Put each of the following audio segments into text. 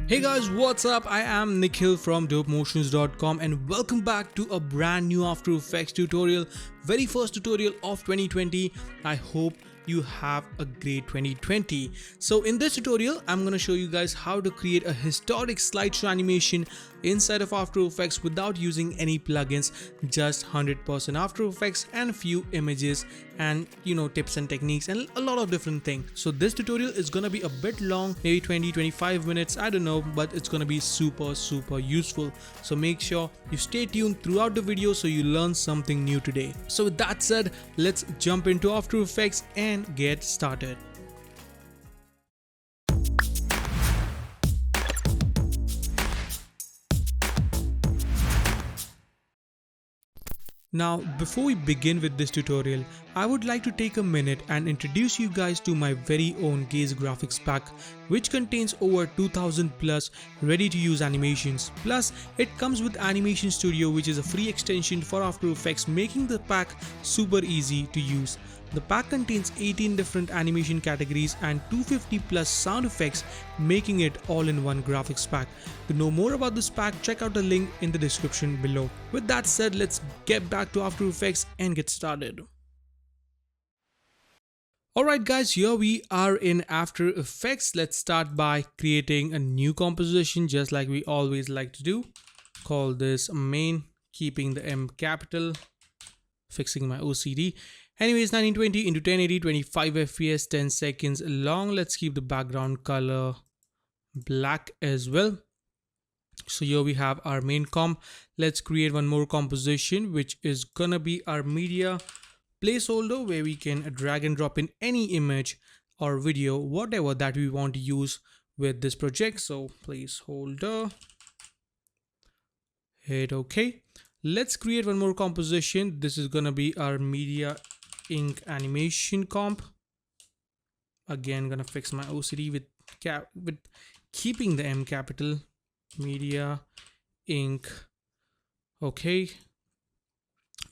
Hey guys, what's up? I am Nikhil from dopemotions.com and welcome back to a brand new After Effects tutorial. Very first tutorial of 2020. I hope you have a great 2020. So in this tutorial, I'm going to show you guys how to create a historic slideshow animation inside of After Effects without using any plugins, just 100% After Effects and a few images and tips and techniques and a lot of different things. So this tutorial is going to be a bit long, maybe 20-25 minutes, I don't know, but it's going to be super useful. So make sure you stay tuned throughout the video so you learn something new today. So with that said, let's jump into After Effects and get started. Now, before we begin with this tutorial, I would like to take a minute and introduce you guys to my very own Gaze graphics pack, which contains over 2000 plus ready to use animations. Plus, it comes with Animation Studio, which is a free extension for After Effects, making the pack super easy to use. The pack contains 18 different animation categories and 250 plus sound effects, making it all-in-one graphics pack. To know more about this pack, check out the link in the description below. With that said, let's get back to After Effects and get started. Alright guys, here we are in After Effects. Let's start by creating a new composition, just like we always like to do. Call this main, keeping the M capital, fixing my OCD. Anyways, 1920 into 1080, 25 FPS, 10 seconds long. Let's keep the background color black as well. So here we have our main comp. Let's create one more composition, which is gonna be our media placeholder, where we can drag and drop in any image or video, whatever that we want to use with this project. So placeholder, hit OK. Let's create one more composition. This is gonna be our media ink animation comp. Again, gonna fix my OCD with keeping the M capital, media ink. Okay,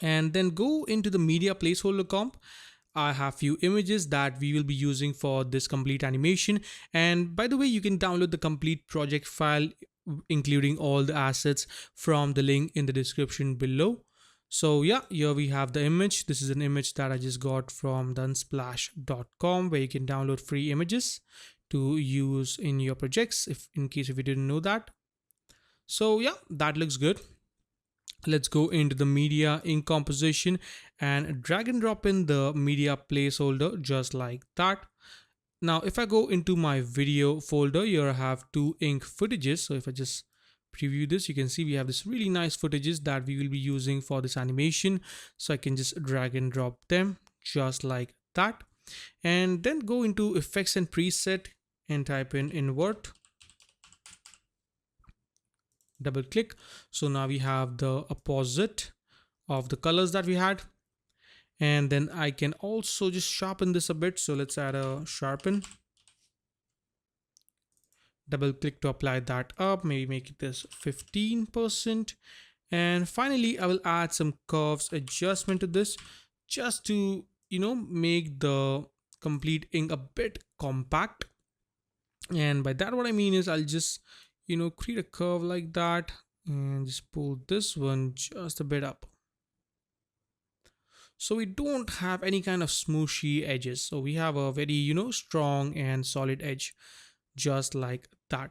and then go into the media placeholder comp. I have few images that we will be using for this complete animation, and by the way, you can download the complete project file including all the assets from the link in the description below. So yeah, here we have the image. This is an image that I just got from unsplash.com, where you can download free images to use in your projects, in case if you didn't know that. So yeah, that looks good. Let's go into the media ink composition and drag and drop in the media placeholder just like that. Now if I go into my video folder, here I have two ink footages. So if I just preview this, you can see we have this really nice footages that we will be using for this animation. So I can just drag and drop them just like that, and then go into effects and preset and type in invert, double click. So now we have the opposite of the colors that we had, and then I can also just sharpen this a bit. So let's add a sharpen, double click to apply that up, maybe make it this 15%. And finally, I will add some curves adjustment to this, just to make the complete ink a bit compact. And by that, what I mean is I'll just create a curve like that and just pull this one just a bit up, so we don't have any kind of smooshy edges. So we have a very strong and solid edge, just like that.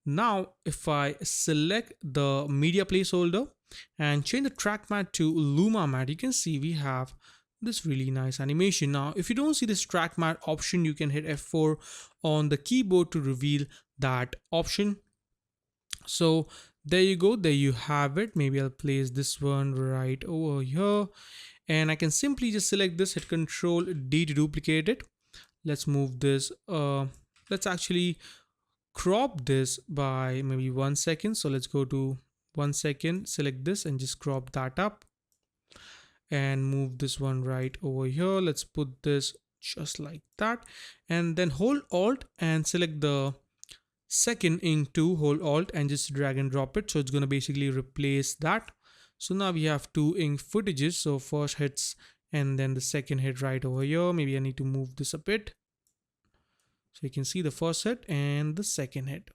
Now if I select the media placeholder and change the track matte to Luma matte, you can see we have this really nice animation. Now if you don't see this track matte option, you can hit F4 on the keyboard to reveal that option. So there you go, there you have it. Maybe I'll place this one right over here, and I can simply just select this, hit Ctrl D to duplicate it. Let's move this, let's actually crop this by maybe 1 second. So let's go to 1 second, select this and just crop that up, and move this one right over here. Let's put this just like that, and then hold Alt and select the second ink to hold Alt and just drag and drop it. So it's going to basically replace that. So now we have two ink footages. So first hits and then the second hit right over here. Maybe I need to move this a bit. So you can see the first hit and the second hit.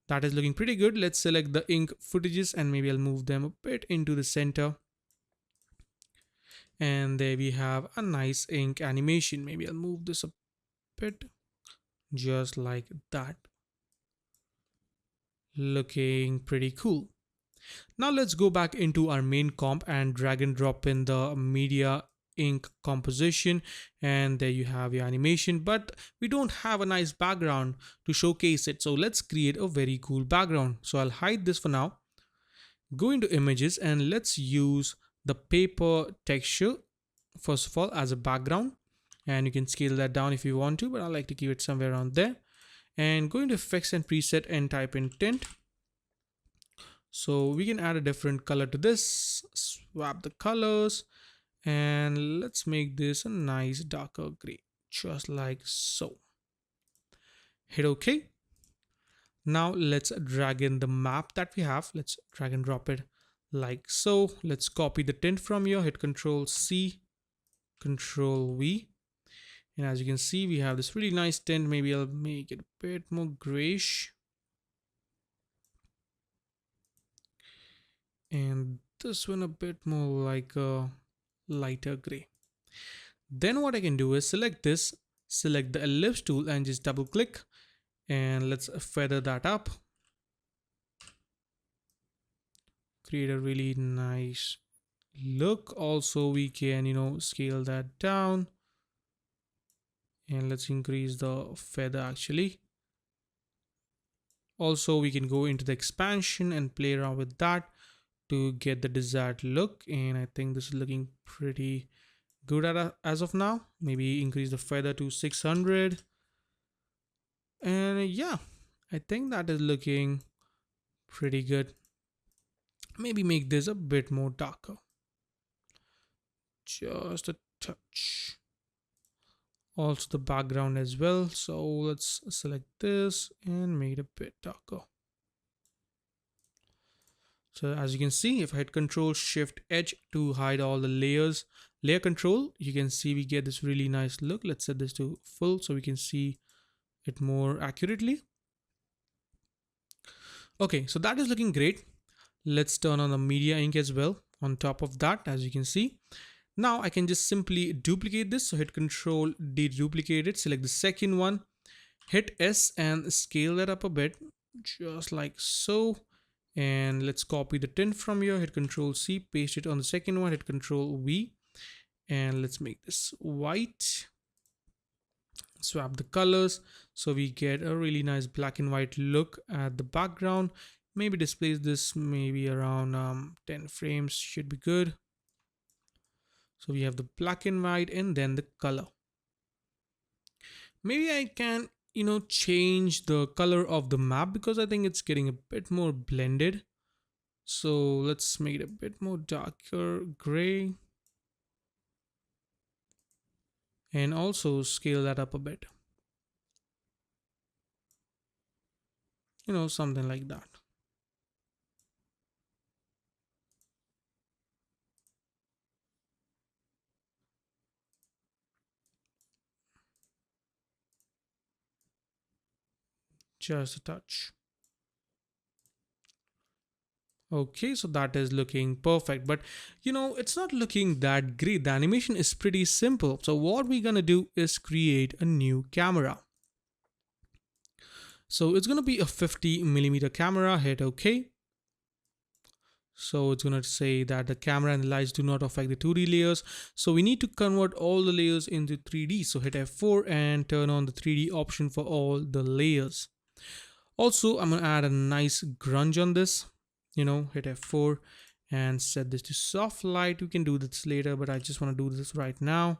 That is looking pretty good. Let's select the ink footages and maybe I'll move them a bit into the center. And there we have a nice ink animation. Maybe I'll move this a bit, just like that. Looking pretty cool. Now let's go back into our main comp and drag and drop in the media ink composition, and there you have your animation, but we don't have a nice background to showcase it. So let's create a very cool background. So I'll hide this for now. Go into images and let's use the paper texture first of all as a background, and you can scale that down if you want to, but I like to keep it somewhere around there. And go into effects and preset and type in tint. So we can add a different color to this, swap the colors, and let's make this a nice darker gray, just like so. Hit OK. Now let's drag in the map that we have. Let's drag and drop it like so. Let's copy the tint from here, hit Control C, Control V. And as you can see, we have this really nice tint. Maybe I'll make it a bit more grayish. And this one a bit more like a lighter gray. Then what I can do is select this, select the ellipse tool and just double click. And let's feather that up. Create a really nice look. Also, we can, scale that down. And let's increase the feather actually. Also, we can go into the expansion and play around with that to get the desired look. And I think this is looking pretty good as of now. Maybe increase the feather to 600. And yeah, I think that is looking pretty good. Maybe make this a bit more darker. Just a touch. Also the background as well. So let's select this and make it a bit darker. So as you can see, if I hit Control Shift H to hide all the layers, layer control, you can see we get this really nice look. Let's set this to full so we can see it more accurately. Okay, so that is looking great. Let's turn on the media ink as well on top of that, as you can see. Now I can just simply duplicate this. So hit Control deduplicate it, select the second one, hit S and scale that up a bit, just like so. And let's copy the tint from here, hit Control C, paste it on the second one, hit Control V, and let's make this white. Swap the colors so we get a really nice black and white look at the background. Maybe displace this maybe around 10 frames should be good. So we have the black and white and then the color. Maybe I can change the color of the map because I think it's getting a bit more blended. So let's make it a bit more darker gray and also scale that up a bit, something like that. Just a touch. Okay, so that is looking perfect, but it's not looking that great. The animation is pretty simple. So what we're gonna do is create a new camera. So it's gonna be a 50mm camera. Hit OK. So it's gonna say that the camera and the lights do not affect the 2D layers. So we need to convert all the layers into 3D. So hit F4 and turn on the 3D option for all the layers. Also, I'm gonna add a nice grunge on this. Hit F4 and set this to soft light. We can do this later, but I just want to do this right now.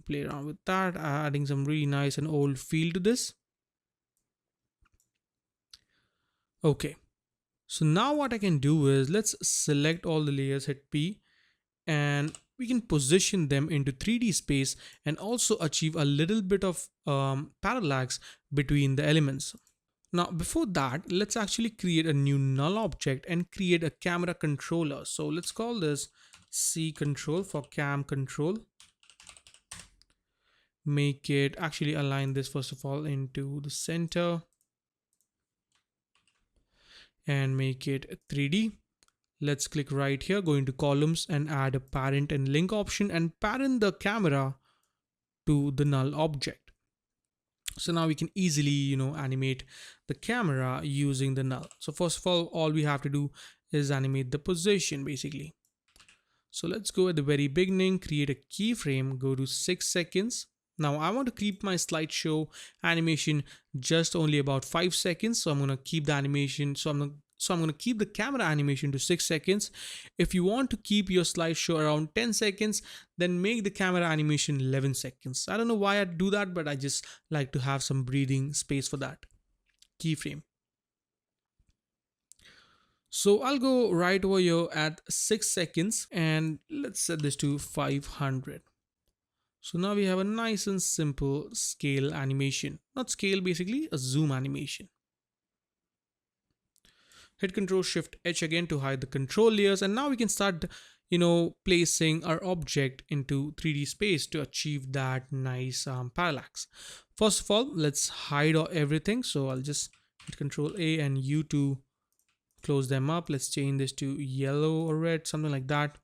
Play around with that, adding some really nice and old feel to this. Okay, so now what I can do is let's select all the layers, hit P, and we can position them into 3D space and also achieve a little bit of parallax between the elements. Now before that, let's actually create a new null object and create a camera controller. So let's call this C control for cam control. Make it actually align this first of all into the center. and make it 3D. Let's click right here, go into columns and add a parent and link option and parent the camera to the null object. So now we can easily, animate the camera using the null. So first of all we have to do is animate the position basically. So let's go at the very beginning, create a keyframe, go to 6 seconds. Now I want to keep my slideshow animation just only about 5 seconds. So I'm going to keep the animation. So I'm going to keep the camera animation to 6 seconds. If you want to keep your slideshow around 10 seconds, then make the camera animation 11 seconds. I don't know why I do that, but I just like to have some breathing space for that keyframe. So I'll go right over here at 6 seconds and let's set this to 500. So now we have a nice and simple scale animation. Not scale, basically a zoom animation. Hit Ctrl Shift H again to hide the control layers, and now we can start placing our object into 3D space to achieve that nice parallax. First of all, let's hide everything. So I'll just hit Ctrl A and U to close them up. Let's change this to yellow or red, something like that.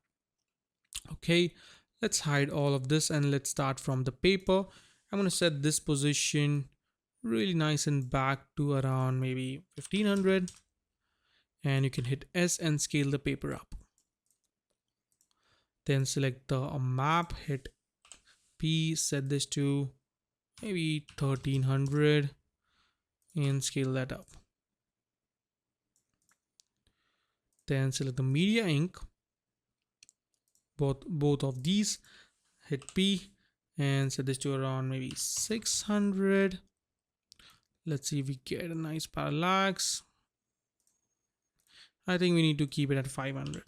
Okay, let's hide all of this and let's start from the paper. I'm going to set this position really nice and back to around maybe 1500, and you can hit S and scale the paper up. Then select the map, hit P, set this to maybe 1300 and scale that up. Then select the media ink, both of these, hit P and set this to around maybe 600. Let's see if we get a nice parallax. I think we need to keep it at 500.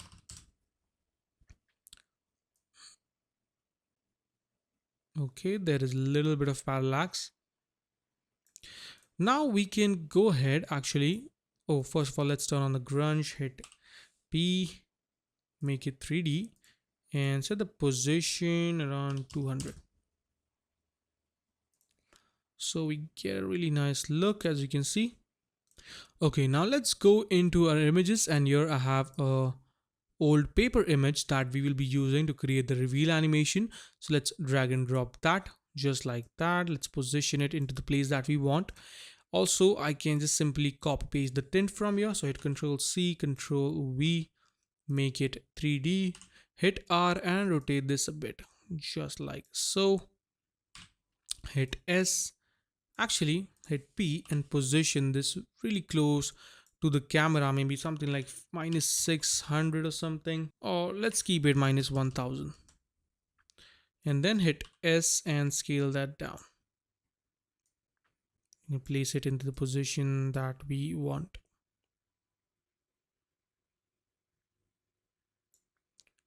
Okay, there is a little bit of parallax. Now we can go ahead actually. Oh, first of all, let's turn on the grunge, hit P, make it 3D and set the position around 200. So we get a really nice look, as you can see. Okay, now let's go into our images, and here I have a old paper image that we will be using to create the reveal animation. So let's drag and drop that just like that. Let's position it into the place that we want. Also, I can just simply copy paste the tint from here. So hit Ctrl C, Ctrl V, make it 3D, hit R and rotate this a bit just like so. Hit S, actually hit P and position this really close to the camera, maybe something like -600 or something, or let's keep it -1000, and then hit S and scale that down and place it into the position that we want.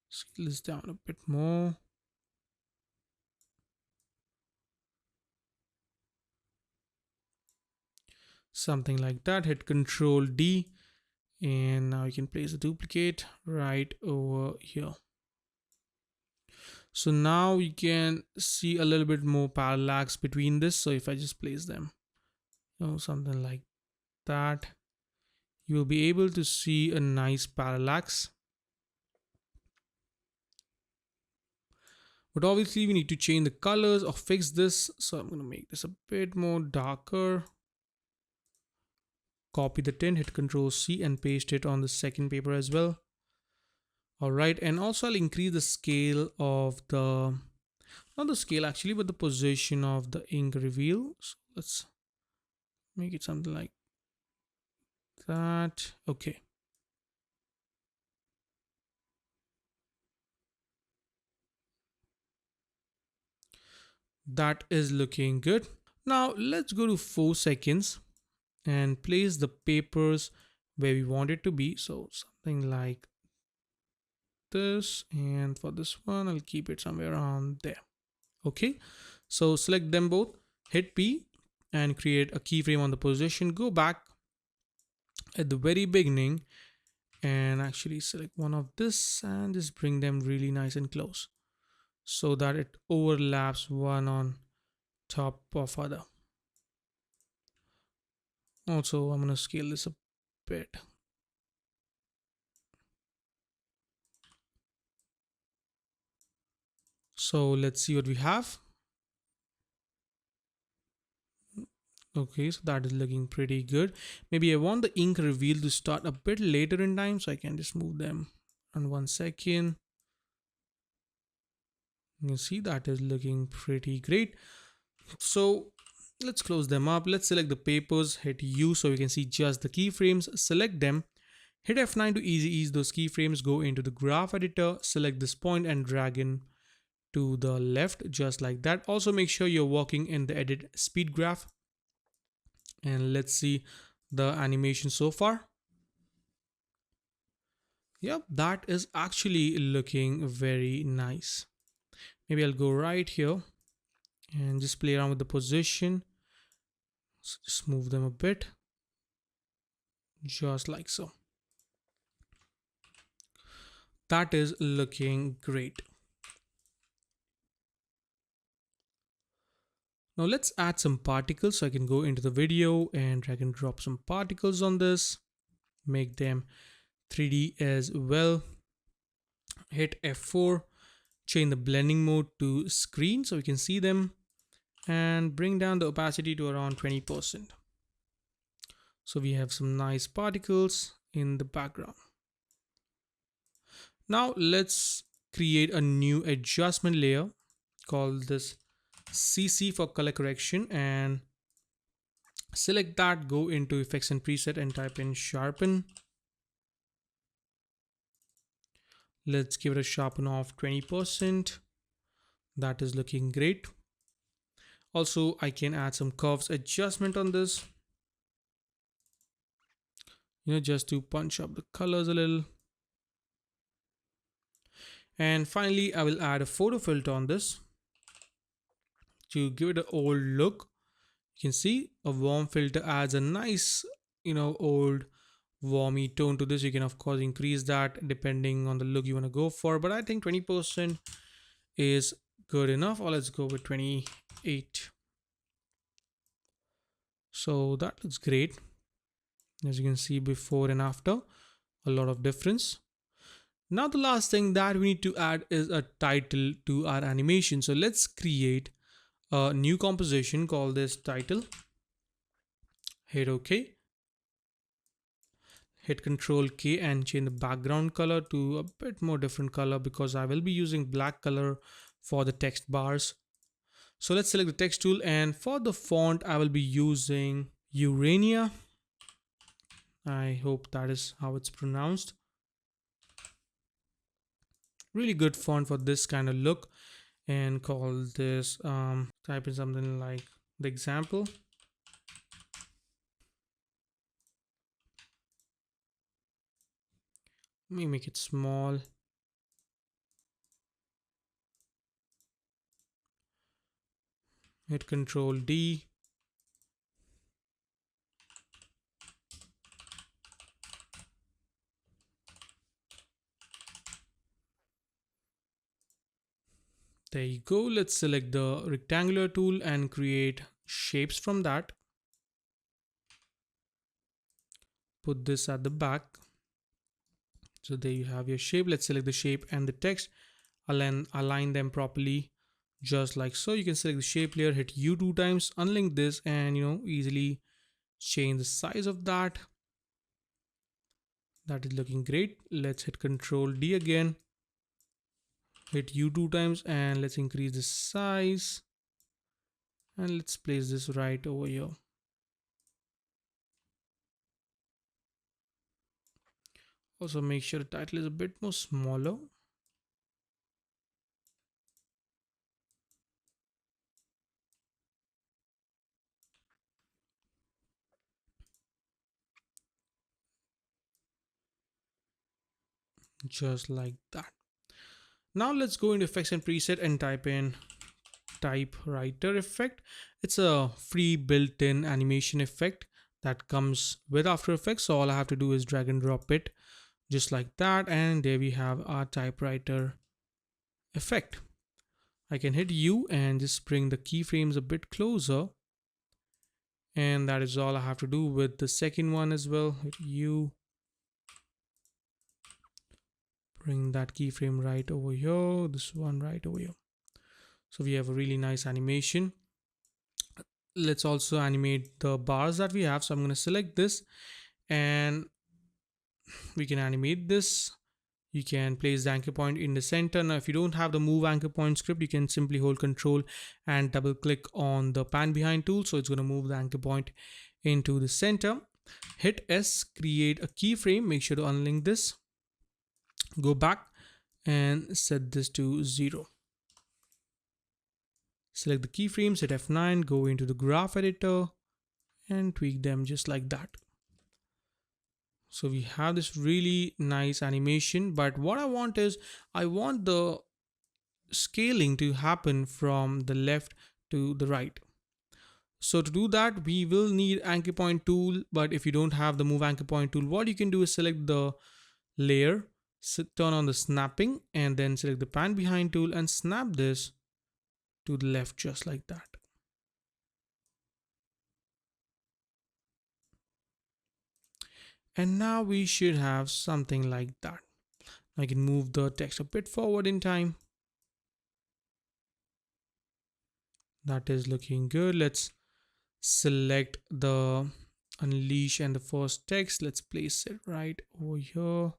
Scale this down a bit more. Something like that. Hit Control D and now you can place a duplicate right over here. So now we can see a little bit more parallax between this. So if I just place them, something like that, you will be able to see a nice parallax. But obviously we need to change the colors or fix this. So I'm going to make this a bit more darker. Copy the tint, hit Ctrl C and paste it on the second paper as well. All right, and also I'll increase the scale of the, not the scale actually, but the position of the ink reveal. So let's make it something like that. Okay. That is looking good. Now let's go to 4 seconds and place the papers where we want it to be. So something like this, and for this one I'll keep it somewhere around there. Okay, so select them both, hit P and create a keyframe on the position. Go back at the very beginning and actually select one of this and just bring them really nice and close so that it overlaps one on top of other. Also, I'm going to scale this a bit. So let's see what we have. Okay, so that is looking pretty good. Maybe I want the ink reveal to start a bit later in time, so I can just move them on 1 second. You see that is looking pretty great. So let's close them up. Let's select the papers, hit U so we can see just the keyframes, select them, hit F9 to easy ease those keyframes, go into the graph editor, select this point and drag in to the left just like that. Also make sure you're working in the edit speed graph, and let's see the animation so far. Yep, that is actually looking very nice. Maybe I'll go right here and just play around with the position. So just move them a bit, just like so. That is looking great. Now let's add some particles. So I can go into the video and drag and drop some particles on this, make them 3D as well. Hit F4, change the blending mode to screen so we can see them, and bring down the opacity to around 20%. So we have some nice particles in the background. Now let's create a new adjustment layer, call this CC for color correction, and select that, go into effects and preset and type in sharpen. Let's give it a sharpen of 20%. That is looking great. Also, I can add some curves adjustment on this, just to punch up the colors a little. And finally, I will add a photo filter on this to give it an old look. You can see a warm filter adds a nice, old warmy tone to this. You can of course increase that depending on the look you want to go for, but I think 20% is good enough, or let's go with 28. So that looks great. As you can see, before and after, a lot of difference. Now the last thing that we need to add is a title to our animation. So let's create a new composition, call this title, hit OK, hit Ctrl K and change the background color to a bit more different color because I will be using black color for the text bars. So let's select the text tool, and for the font I will be using Urania. I hope that is how it's pronounced. Really good font for this kind of look, and call this type in something like the example. Let me make it small. Hit Control D. There you go. Let's select the rectangular tool and create shapes from that. Put this at the back. So there you have your shape. Let's select the shape and the text, align them properly, just like so. You can select the shape layer, hit U 2 times, unlink this, and easily change the size of that. That is looking great. Let's hit Control D again, hit U 2 times, and let's increase the size, and let's place this right over here. Also make sure the title is a bit more smaller. Just like that. Now let's go into effects and preset and type in typewriter effect. It's a free built-in animation effect that comes with After Effects. So all I have to do is drag and drop it just like that, and there we have our typewriter effect. I can hit U and just bring the keyframes a bit closer, and that is all I have to do with the second one as well. Hit U, bring that keyframe right over here, this one right over here. So we have a really nice animation. Let's also animate the bars that we have. So I'm going to select this and we can animate this. You can place the anchor point in the center. Now if you don't have the move anchor point script, you can simply hold control and double click on the pan behind tool, so it's going to move the anchor point into the center. Hit S, create a keyframe. Make sure to unlink this, go back and set this to 0. Select the keyframes, hit F9, go into the graph editor and tweak them just like that. So we have this really nice animation, but what I want is I want the scaling to happen from the left to the right. So to do that, we will need anchor point tool, but if you don't have the move anchor point tool, what you can do is select the layer, turn on the snapping, and then select the pan behind tool and snap this to the left just like that. And now we should have something like that. I can move the text a bit forward in time. That is looking good. Let's select the unleash and the first text. Let's place it right over here.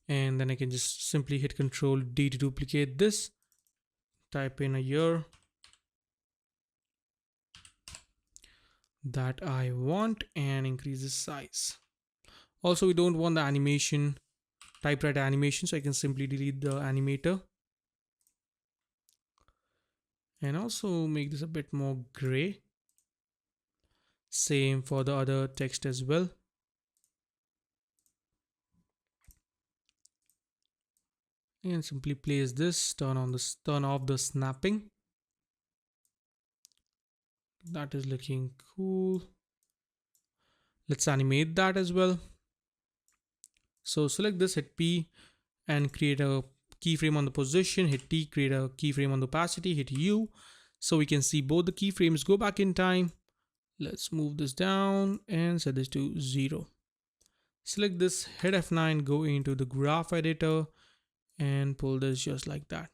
And then I can just simply hit Control D to duplicate this. Type in a year that I want and increase the size. Also, we don't want the animation, typewriter animation, so I can simply delete the animator. And also make this a bit more gray. Same for the other text as well. And simply place this, turn off the snapping. That is looking cool. Let's animate that as well. So select this, hit P and create a keyframe on the position, hit T, create a keyframe on the opacity, hit U. So we can see both the keyframes. Go back in time. Let's move this down and set this to 0. Select this, hit F9, go into the graph editor and pull this just like that.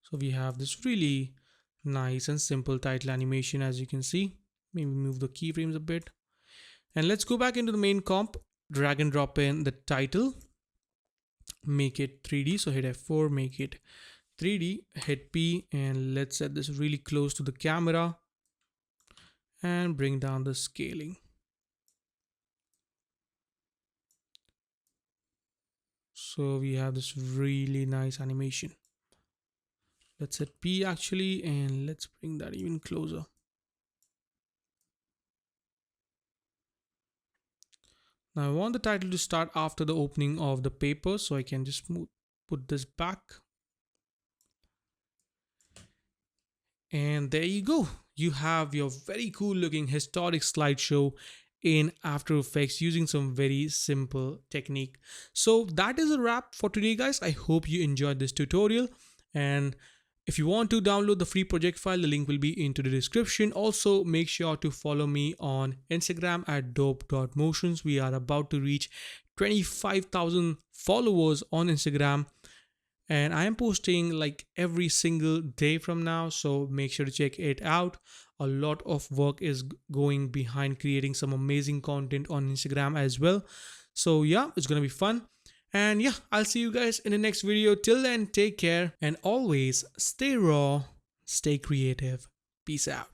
So we have this really nice and simple title animation, as you can see. Maybe move the keyframes a bit. And let's go back into the main comp, drag and drop in the title, make it 3D. So hit F4, make it 3D, hit P, and let's set this really close to the camera and bring down the scaling. So we have this really nice animation. Let's hit P actually, and let's bring that even closer. Now I want the title to start after the opening of the paper, so I can just put this back. And there you go. You have your very cool looking historic slideshow in After Effects using some very simple technique. So that is a wrap for today, guys. I hope you enjoyed this tutorial. And if you want to download the free project file, the link will be into the description. Also, make sure to follow me on Instagram at dope.motions. We are about to reach 25,000 followers on Instagram. And I am posting like every single day from now, so make sure to check it out. A lot of work is going behind creating some amazing content on Instagram as well. So yeah, it's gonna be fun. And yeah, I'll see you guys in the next video. Till then, take care and always stay raw, stay creative. Peace out.